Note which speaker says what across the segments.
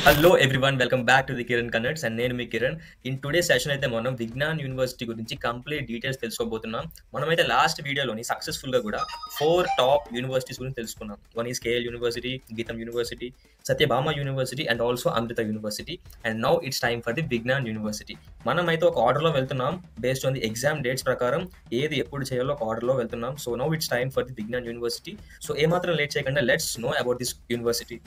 Speaker 1: Hello everyone welcome back to the Kiran connects అండ్ నేను మీ కిరణ్. ఇన్ టుడే సెషన్ అయితే మనం విజ్ఞాన్ యూనివర్సిటీ గురించి కంప్లీట్ డీటెయిల్స్ తెలుసుకోబోతున్నాం. మనమైతే లాస్ట్ వీడియోలోని సక్సెస్ఫుల్గా కూడా 4 టాప్ యూనివర్సిటీస్ గురించి తెలుసుకున్నాం. One is KL university, GITAM university, Sathyabama university and also Amrita university. And now it's time for the Vignan university. మనమైతే ఒక ఆర్డర్లో వెళ్తున్నాం based on the exam dates ప్రకారం ఏది ఎప్పుడు చేయాలో ఒక ఆర్డర్లో వెళ్తున్నాం. So now it's time for the Vignan university. So ఏమాత్రం లేట్ చేయకుండా let's know about this university.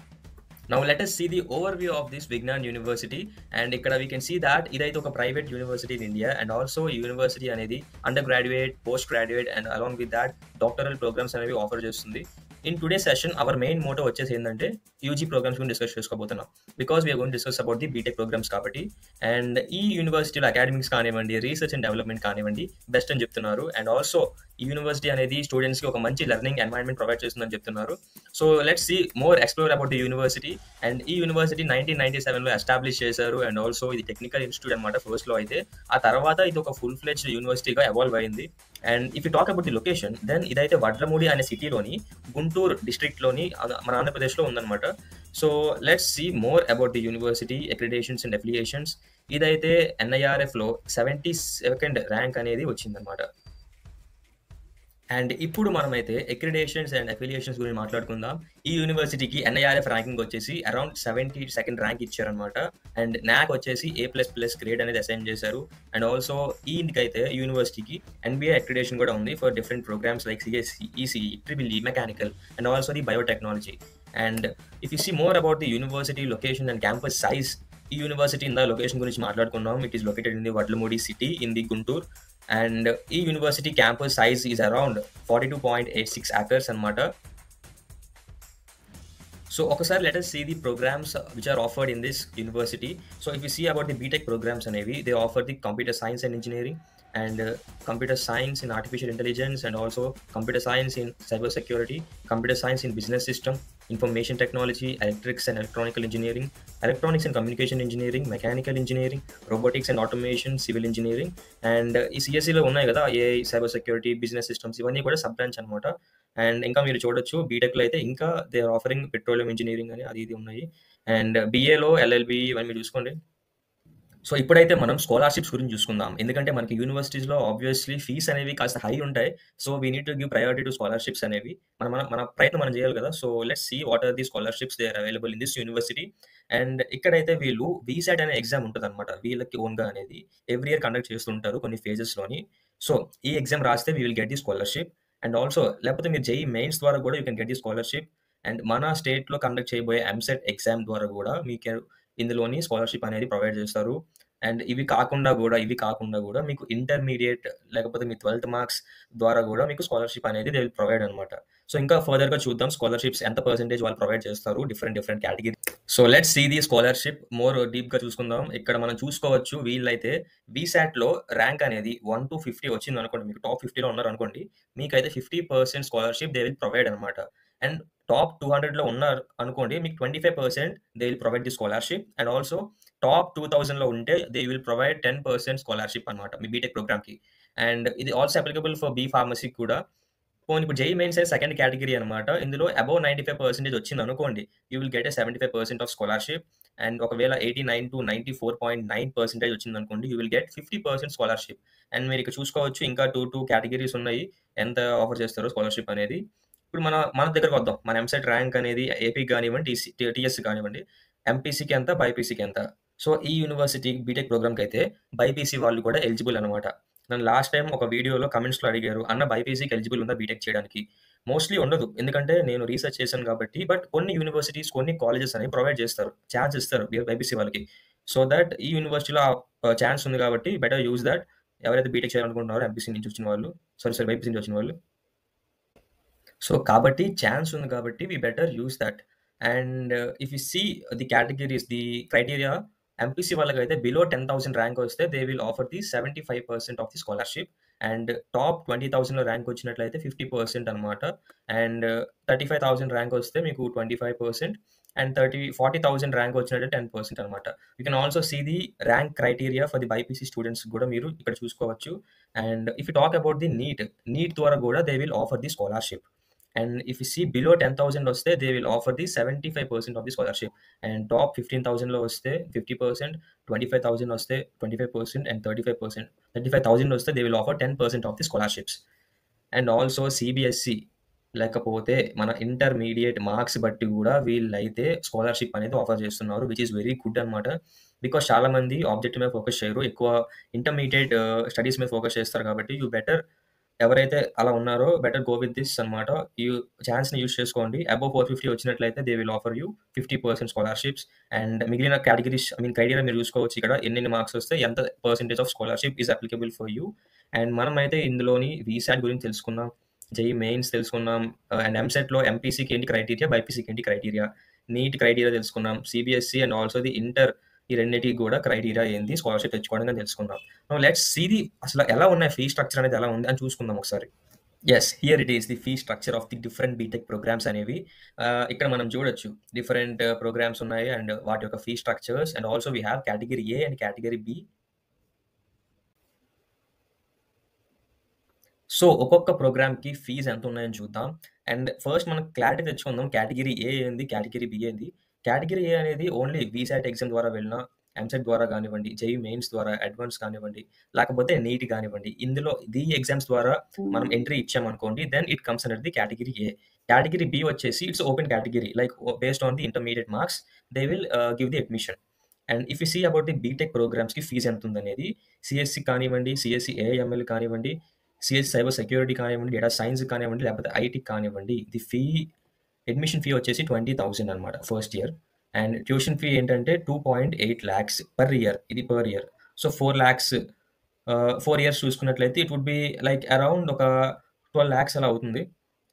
Speaker 1: Now let us see the overview of this Vignan University, and ikkada we can see that idaithe oka private university in India, and also university anedi undergraduate, postgraduate and along with that doctoral programs అనేవి offer చేస్తుంది. In today's session our main motto వచ్చేసి ఏంటంటే UG programs గురించి discuss చేసుకోబోతున్నాం. Because we're going discuss about the BTech programs కాబట్టి. అండ్ ఈ యూనివర్సిటీలో అకాడమిక్స్ కానివ్వండి, రీసెర్చ్ అండ్ డెవలప్మెంట్ కానివ్వండి బెస్ట్ అని చెప్తున్నారు. అండ్ ఆల్సో ఈ యూనివర్సిటీ అనేది స్టూడెంట్స్కి ఒక మంచి లెర్నింగ్ ఎన్వైరన్మెంట్ ప్రొవైడ్ చేస్తుందని చెప్తున్నారు. So let's see more explore about the university. And ఈ యూనివర్సిటీ 1997లో ఎస్టాబ్లిష్ చేశారు. అండ్ ఆల్సో ఇది టెక్నికల్ ఇన్స్టిట్యూట్ అనమాట ఫస్ట్లో అయితే. ఆ తర్వాత ఇది ఒక ఫుల్ ఫ్లెడ్జ్డ్ యూనివర్సిటీగా ఎవాల్వ్ అయింది. And if you talk about the location, then ఇదైతే వడ్లమూడి అనే సిటీలోని గుంటూరు డిస్ట్రిక్ట్లోని మన ఆంధ్రప్రదేశ్లో ఉందన్నమాట. So let's see more about the university accreditations and affiliations. ఇదైతే ఎన్ఐఆర్ఎఫ్లో 72nd ర్యాంక్ అనేది వచ్చిందనమాట. అండ్ ఇప్పుడు మనమైతే అక్రిడేషన్స్ అండ్ అఫిలియేషన్స్ గురించి మాట్లాడుకుందాం. ఈ యూనివర్సిటీకి ఎన్ఐఆర్ఎఫ్ ర్యాంకింగ్ వచ్చేసి అరౌండ్ 72nd ర్యాంక్ ఇచ్చారనమాట. అండ్ నాక్ వచ్చేసి A++ గ్రేడ్ అనేది అసైన్ చేశారు. అండ్ ఆల్సో ఈయనకైతే యూనివర్సిటీకి ఎన్బిఏ అక్రిడేషన్ కూడా ఉంది for different programs like CSC, ECE, triple E, mechanical and also the biotechnology. And if you see more about the university location and campus size, ఈ university ఇందా location గురించి మాట్లాడుకున్నాం. It is located in the Vadlamudi city in the Guntur. And ఈ university campus size is around 42.86 acres అనమాట. So ఒకసారి let us see the programs which are offered in this university. So if you see about the BTech programs అనేవి, they offer the computer science and engineering and computer science in artificial intelligence and also computer science in cyber security, computer science in business system, information technology, electrics and electronical engineering, electronics and communication engineering, mechanical engineering, robotics and automation, civil engineering. And ఈ సిఎస్సిలో ఉన్నాయి కదా AI, cyber security, business systems, ఇవన్నీ కూడా sub branch అనమాట. And ఇంకా మీరు చూడొచ్చు బీటెక్లో అయితే ఇంకా they are offering petroleum engineering అని అది ఇది ఉన్నాయి. అండ్ బిఏలో ఎల్ఎల్బి ఇవన్నీ మీరు చూసుకోండి. సో ఇప్పుడైతే మనం స్కాలర్షిప్స్ గురించి చూసుకుందాం. ఎందుకంటే మనకి యూనివర్సిటీస్లో ఆబ్వియస్లీ ఫీస్ అనేవి కాస్త హై ఉంటాయి. So we need to give priority to scholarships అనేవి. మన ప్రయత్నం మనం చేయాలి కదా. So let's see what are the scholarships they are available in this university. And ఇక్కడైతే వీళ్ళు వీసాట్ అనే ఎగ్జామ్ ఉంటుంది అనమాట. వీళ్ళకి ఓన్గా అనేది ఎవ్రీ ఇయర్ కండక్ట్ చేస్తుంటారు కొన్ని ఫేజెస్లోని. సో ఈ ఎగ్జామ్ రాస్తే we will get the scholarship. And also లేకపోతే మీరు జేఈ మెయిన్స్ ద్వారా కూడా you can get the scholarship. And మన స్టేట్లో కండక్ట్ చేయబోయే ఎంసెట్ ఎగ్జామ్ ద్వారా కూడా మీకు ఇందులోని స్కాలర్షిప్ అనేది ప్రొవైడ్ చేస్తారు. అండ్ ఇవి కాకుండా కూడా మీకు ఇంటర్మీడియట్ లేకపోతే మీ 12th మార్క్స్ ద్వారా కూడా మీకు స్కాలర్షిప్ అనేది దే విల్ ప్రొవైడ్ అనమాట. సో ఇంకా ఫర్దర్గా చూద్దాం స్కాలర్షిప్స్ ఎంత పర్సెంటేజ్ వాళ్ళు ప్రొవైడ్ చేస్తారు different category. So let's see the scholarship more డీప్గా చూసుకుందాం. ఇక్కడ మనం చూసుకోవచ్చు వీళ్ళైతే వీసాట్లో ర్యాంక్ అనేది 1 to 50 వచ్చింది అనుకోండి, మీకు టాప్ 50లో ఉన్నారు అనుకోండి, మీకైతే 50% స్కాలర్షిప్ దే విల్ ప్రొవైడ్ అనమాట. అండ్ టాప్ 200లో ఉన్నారు అనుకోండి, మీకు 25% they will provide the scholarship. And also top 2000లో ఉంటే దే విల్ ప్రొవైడ్ 10% స్కాలర్షిప్ అనమాట మీ బీటెక్ ప్రోగ్రామ్కి. అండ్ ఇది also applicable for B pharmacy కూడా. పోనీ ఇప్పుడు జేఈ మెయిన్స్ అయితే సెకండ్ కేటగిరీ అనమాట. ఇందులో అబౌవ్ 95% వచ్చింది అనుకోండి, you will get 75% of scholarship. And ఒకవేళ 89 to 94.9% వచ్చింది అనుకోండి, you will get 50% scholarship. And మీరు ఇక్కడ చూసుకోవచ్చు ఇంకా టూ కేటగిరీస్ ఉన్నాయి ఎంత ఆఫర్ చేస్తారో స్కాలర్షిప్ అనేది. ఇప్పుడు మన దగ్గరకు వద్దాం. మన ఎంసెట్ ర్యాంక్ అనేది ఏపీకి కానివ్వండి, టీఎస్ కానివ్వండి, ఎంపీసీకి ఎంత, బైపీసీకి ఎంత. సో ఈ యూనివర్సిటీ బీటెక్ ప్రోగ్రామ్కి అయితే బైపీసీ వాళ్ళు కూడా ఎలిజిబుల్ అనమాట. నన్ను లాస్ట్ టైం ఒక వీడియోలో కమెంట్స్లో అడిగారు, అన్న బైపీసీకి ఎలిజిబుల్ ఉందా బీటెక్ చేయడానికి? మోస్ట్లీ ఉండదు, ఎందుకంటే నేను రీసెర్చ్ చేశాను కాబట్టి. బట్ కొన్ని యూనివర్సిటీస్, కొన్ని కాలేజెస్ అనేవి ప్రొవైడ్ చేస్తారు, ఛాన్స్ ఇస్తారు బైపీసీ వాళ్ళకి. సో దట్ ఈ యూనివర్సిటీలో ఛాన్స్ ఉంది కాబట్టి బెటర్ యూజ్ దట్. ఎవరైతే బీటెక్ చేయాలనుకుంటున్నారో ఎంపీసీ నుంచి వచ్చిన వాళ్ళు, బైపీసీ నుంచి వచ్చిన వాళ్ళు. సో కాబట్టి ఛాన్స్ ఉంది కాబట్టి we better use that. And if you see the categories, the criteria, MPC వాళ్ళకైతే బిలో 10,000 ర్యాంక్ వస్తే they will offer the 75% of the scholarship. And top 20,000లో ర్యాంక్ వచ్చినట్లయితే 50% అనమాట. అండ్ 35,000 ర్యాంక్ వస్తే మీకు 25%. అండ్ 40,000 ర్యాంక్ వచ్చినట్టు 10% అనమాట. You can also see the rank criteria for the BiPC students కూడా మీరు ఇక్కడ చూసుకోవచ్చు. And if you talk about the NEET ద్వారా కూడా they will offer the scholarship. And if you see below 10,000 వస్తే they will offer the 75% of the scholarship. And top 15,000లో వస్తే 50%, 25,000 వస్తే 25% అండ్ 35%. 35,000 వస్తే they will offer 10% of the scholarships. And also CBSE లేకపోతే మన intermediate marks బట్టి కూడా వీళ్ళైతే స్కాలర్షిప్ అనేది ఆఫర్ చేస్తున్నారు, విచ్ ఈస్ వెరీ గుడ్ అనమాట. బికాస్ చాలా మంది ఆబ్జెక్టివ్ మీద ఫోకస్ చేయరు, ఎక్కువ ఇంటర్మీడియట్ స్టడీస్ మీద ఫోకస్ చేస్తారు. కాబట్టి యూ బెటర్ ఎవరైతే అలా ఉన్నారో బెటర్ గో విత్ దిస్ అనమాట. ఈ ఛాన్స్ని యూస్ చేసుకోండి. అబౌవ్ 450 వచ్చినట్లయితే they will offer you 50% scholarships. And మిగిలిన కేటగిరీస్ క్రైటీరియా మీరు చూసుకోవచ్చు ఇక్కడ ఎన్ని మార్క్స్ వస్తే ఎంత percentage of scholarship is applicable for you. And మనం అయితే ఇందులోని వీసాట్ గురించి తెలుసుకున్నాం, జేఈ మెయిన్స్ తెలుసుకున్నాం, అండ్ ఎంసెట్లో ఎంపీసీకి ఏంటి క్రైటీరియా, బైపీసీకి ఏంటి క్రైటీరియా, నీట్ క్రైటీరియా తెలుసుకున్నాం, CBSE and also the inter, ఈ రెండింటికి కూడా క్రైటీరియా ఏంది స్కాలర్షిప్ తెచ్చుకోవడం తెలుసుకుందాం. లెట్స్ సీ ది అసలు ఎలా ఉన్నాయి ఫీ స్ట్రక్చర్ అనేది ఎలా ఉంది అని చూసుకుందాం ఒకసారి. Yes, here it is the fee structure of the different BTech programs అనేవి. ఇక్కడ మనం చూడొచ్చు డిఫరెంట్ ప్రోగ్రామ్స్ ఉన్నాయి అండ్ వాటి యొక్క fee structures. And also we have category A and category B. So ఒక్కొక్క ప్రోగ్రామ్కి ఫీజు ఎంత ఉన్నాయని చూద్దాం. అండ్ ఫస్ట్ మనం క్లారిటీ తెచ్చుకుందాం, కేటగిరీ ఏ ఏంది, కేటగిరీ బి ఏంది. కేటగిరీ ఏ అనేది ఓన్లీ వీసాట్ ఎగ్జామ్ ద్వారా వెళ్ళినా, ఎంసెట్ ద్వారా కానివ్వండి, జేఈ మెయిన్స్ ద్వారా, అడ్వాన్స్ కానివ్వండి, లేకపోతే నీట్ కానివ్వండి, ఇందులో ది ఎగ్జామ్స్ ద్వారా మనం ఎంట్రీ ఇచ్చామనుకోండి, then it comes under the category A. Category B వచ్చేసి it's open category, like based on the intermediate marks they will give the admission. And if you see about the BTech ప్రోగ్రామ్స్కి fees ఎంత ఉందనేది, CSE కానివ్వండి, CSE AIML కానివ్వండి, CS cyber security కానివ్వండి, data science కానివ్వండి, లేకపోతే IT కానివ్వండి, the admission fee వచ్చేసి 20,000 అనమాట first year. And tuition fee ఏంటంటే 2.8 lakhs పర్ ఇయర్, ఇది per year. So 4 lakhs 4 years చూసుకున్నట్లయితే it would be like around ఒక 12 lakhs అలా అవుతుంది.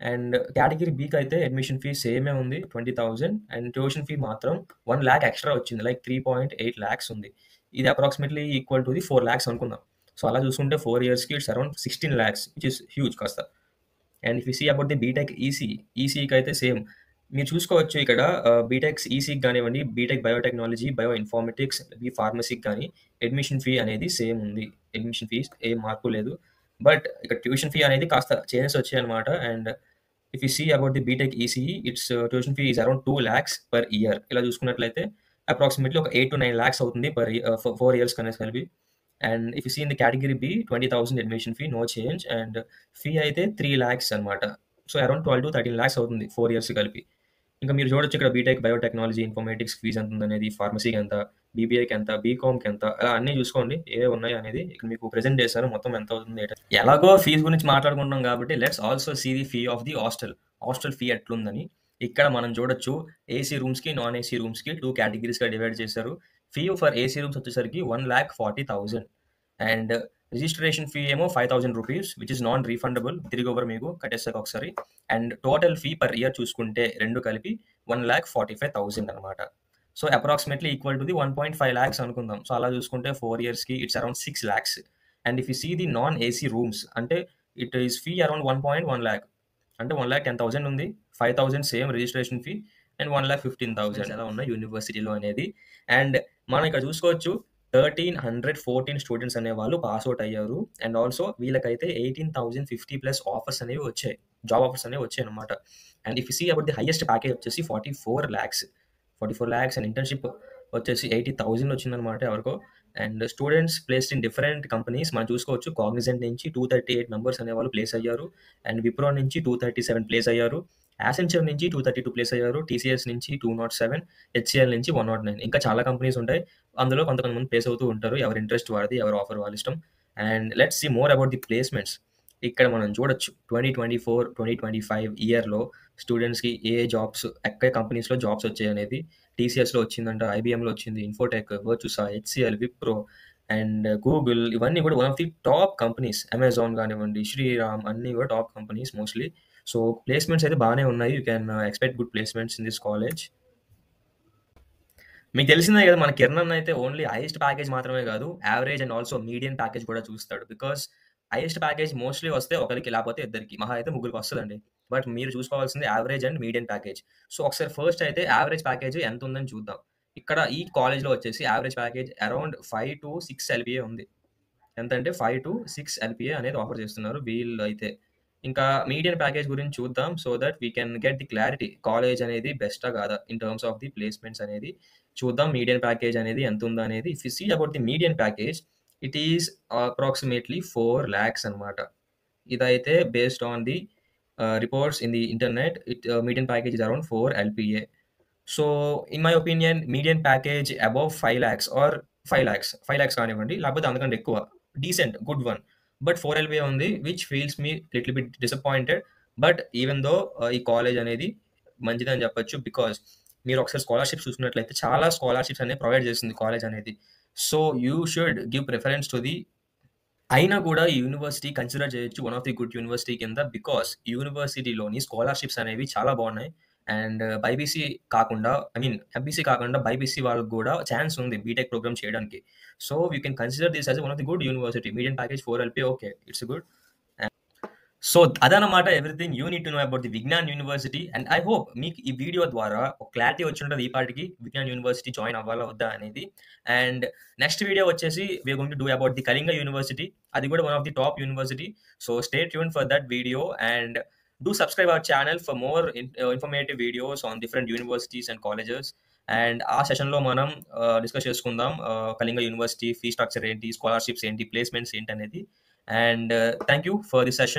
Speaker 1: అండ్ కేటగిరీ బీకి అయితే అడ్మిషన్ ఫీ సేమే ఉంది 20,000, అండ్ ట్యూషన్ ఫీ మాత్రం 1 lakh ఎక్స్ట్రా వచ్చింది, లైక్ 3.8 lakhs ఉంది. ఇది approximately equal to the 4 lakhs అనుకుందాం. సో అలా చూసుకుంటే 4 yearsకి it's around 16 lakhs, which is huge కాస్త. And if you see about the BTech ఈసీకి అయితే సేమ్ మీరు చూసుకోవచ్చు ఇక్కడ. బీటెక్ ఈసీకి కానివ్వండి, BTech biotechnology, bioinformatics, B ఫార్మసీకి కానీ అడ్మిషన్ ఫీ అనేది సేమ్ ఉంది. అడ్మిషన్ ఫీ ఏ మార్పు లేదు. బట్ ఇక్కడ ట్యూషన్ ఫీ అనేది కాస్త చేంజెస్ వచ్చాయి అనమాట. And if you see about the BTech ECE, it's tuition fee is around 2 lakhs per year. ఇలా చూసుకున్నట్లయితే అప్రాక్సిమేట్లీ ఒక 8 to 9 lakhs అవుతుంది పర్ 4 years కనేసి కలిపి. And if you see in the category B 20,000 admission fee, no change. And fee అయితే 3 lakhs అనమాట. So around 12 to 13 lakhs అవుతుంది 4 years కలిపి. ఇంకా మీరు చూడొచ్చు ఇక్కడ బీటెక్ బయోటెక్నాలజీ, ఇన్ఫర్మేటిక్స్ ఫీజు ఎంత ఉందనేది, ఫార్మసీకి ఎంత, బీబీఐకి ఎంత, బీకామ్కి ఎంత, అలా అన్నీ చూసుకోండి ఏ ఉన్నాయి అనేది. ఇక్కడ మీకు ప్రెజెంట్ చేశాను మొత్తం ఎంత అవుతుంది. ఎలాగో ఫీజు గురించి మాట్లాడుకుంటున్నాం కాబట్టి let's also see the fee of the hostel fee ఎట్లుందని. ఇక్కడ మనం చూడొచ్చు ఏసీ రూమ్స్కి, నాన్ ఏసీ రూమ్స్కి 2 categories గా డివైడ్ చేశారు. ఫీ ఫర్ ఏసీ రూమ్స్ వచ్చేసరికి 1,40,000. అండ్ రిజిస్ట్రేషన్ ఫీ ఏమో 5,000 rupees, which is non refundable, తిరిగి ఓవర్ మీకు కట్టేస్తాక ఒకసారి. And total fee per year చూసుకుంటే రెండు కలిపి 1,45,000 అనమాట. So approximately equal to the 1.5 lakhs అనుకుందాం. సో అలా చూసుకుంటే 4 yearsకి it's around 6 lakhs. And if you see the non AC rooms అంటే it is fee around 1.1 lakh, అంటే 1,10,000 ఉంది, 5,000 సేమ్ రిజిస్ట్రేషన్ ఫీ, అండ్ 1,15,000 ఎలా ఉన్నాయి యూనివర్సిటీలో అనేది. అండ్ మనం ఇక్కడ చూసుకోవచ్చు 1,314 స్టూడెంట్స్ అనేవాళ్ళు పాస్అవుట్ అయ్యారు. అండ్ ఆల్సో వీళ్ళకైతే 18,050+ ఆఫర్స్ అనేవి వచ్చాయి, జాబ్ ఆఫర్స్ అనేవి వచ్చాయి అనమాట. And if you see about the highest package వచ్చేసి 44 lakhs. అండ్ ఇంటర్న్షిప్ వచ్చేసి 80,000 వచ్చిందనమాట ఎవరికో. And students placed in different companies మనం చూసుకోవచ్చు. కాగ్నిజెంట్ నుంచి 238 మెంబర్స్ అనేవాళ్ళు ప్లేస్ అయ్యారు. అండ్ విప్రో నుంచి 237 ప్లేస్ అయ్యారు. యాసెంచర్ నుంచి 232 ప్లేస్ అయ్యారు. టీసీఎస్ నుంచి 207, హెచ్సిఎల్ నుంచి 109. ఇంకా చాలా కంపెనీస్ ఉంటాయి, అందులో కొంతమంది ప్లేస్ అవుతూ ఉంటారు. ఎవరి ఇంట్రెస్ట్ వాడిది, ఎవరి ఆఫర్ వాళ్ళ ఇష్టం. And let's see more about the placements. ఇక్కడ మనం చూడొచ్చు 2024-2025 ఇయర్లో స్టూడెంట్స్కి ఏ జాబ్స్, ఎక్కడ కంపెనీస్లో జాబ్స్ వచ్చాయి అనేది. టీసీఎస్లో వచ్చిందంట, ఐబీఎంలో వచ్చింది, Infotech, Virtusa, HCl, Wipro and Google, ఇవన్నీ కూడా one of the top companies. Amazon కానివ్వండి, శ్రీరామ్, అన్నీ కూడా top companies mostly. So placements అయితే బాగానే ఉన్నాయి. You can expect good placements in this college. మీకు తెలిసిందే కదా, మన కిరణ్ అన్న అయితే ఓన్లీ హైయెస్ట్ ప్యాకేజ్ మాత్రమే కాదు, average and also medium package కూడా చూస్తాడు. బికాస్ హైయెస్ట్ ప్యాకేజ్ మోస్ట్లీ వస్తే ఒకరికి, లేకపోతే ఇద్దరికి, మహా అయితే ముగ్గురికి వస్తుందండి. బట్ మీరు చూసుకోవాల్సింది average and medium package. So ఒకసారి ఫస్ట్ అయితే యావరేజ్ ప్యాకేజ్ ఎంత ఉందని చూద్దాం. ఇక్కడ ఈ కాలేజ్లో వచ్చేసి average package around 5 to 6 LPA ఉంది. ఎంతంటే 5 to 6 LPA అనేది ఆఫర్ చేస్తున్నారు వీళ్ళు అయితే. ఇంకా మీడియన్ ప్యాకేజ్ గురించి చూద్దాం. So that we can get the clarity. College అనేది బెస్టా కాదా? In terms of the placements అనేది చూద్దాం. మీడియన్ ప్యాకేజ్ అనేది ఎంతుందా అనేది. If you see about the median package, it is approximately 4,00,000 అనమాట. ఇదైతే based on the reports in the internet. Median package is around 4 LPA. So, in my opinion median package above 5,00,000 or 5,00,000, 5,00,000 కానివ్వండి, లేకపోతే అంతకంటే ఎక్కువ. Decent, good one. But 4 ఎల్‌బీఏ ఉంది which feels me little bit disappointed. But even though ఈ college అనేది మంచిదని చెప్పొచ్చు. Because మీరు ఒకసారి స్కాలర్‌షిప్స్ చూసుకున్నట్లయితే చాలా స్కాలర్‌షిప్స్ అనేవి ప్రొవైడ్ చేస్తుంది కాలేజ్ అనేది. So, you should give preference to the అయినా కూడా ఈ యూనివర్సిటీ కన్సిడర్ చేయొచ్చు one of the good university కింద. బికాస్ యూనివర్సిటీలోని స్కాలర్‌షిప్స్ అనేవి చాలా బాగున్నాయి. అండ్ బైపీసీ కాకుండా ఐ మీన్ ఎంపీసీ కాకుండా బైపీసీ వాళ్ళకి కూడా ఛాన్స్ ఉంది బీటెక్ ప్రోగ్రామ్ చేయడానికి. So, you can consider this as one of the good university. Median package 4 LP okay. It's good. So, అదనమాట everything you need to know about the Vignan university. And I hope మీకు ఈ video ద్వారా ఒక clarity వచ్చుంటది ఈ పాటికి Vignan university join అవ్వాలా వద్దా అనేది. అండ్ నెక్స్ట్ వీడియో వచ్చేసి we are going to do about the Kalinga university. అది కూడా one of the top university. So, stay tuned for that video and do subscribe our channel for more informative videos on different universities and colleges. And ఆ సెషన్‌లో మనం discuss చేసుకుందాం Kalinga university fee structure ఏంటి, scholarships ఏంటి, placements ఏంటనేది. And thank you for this session.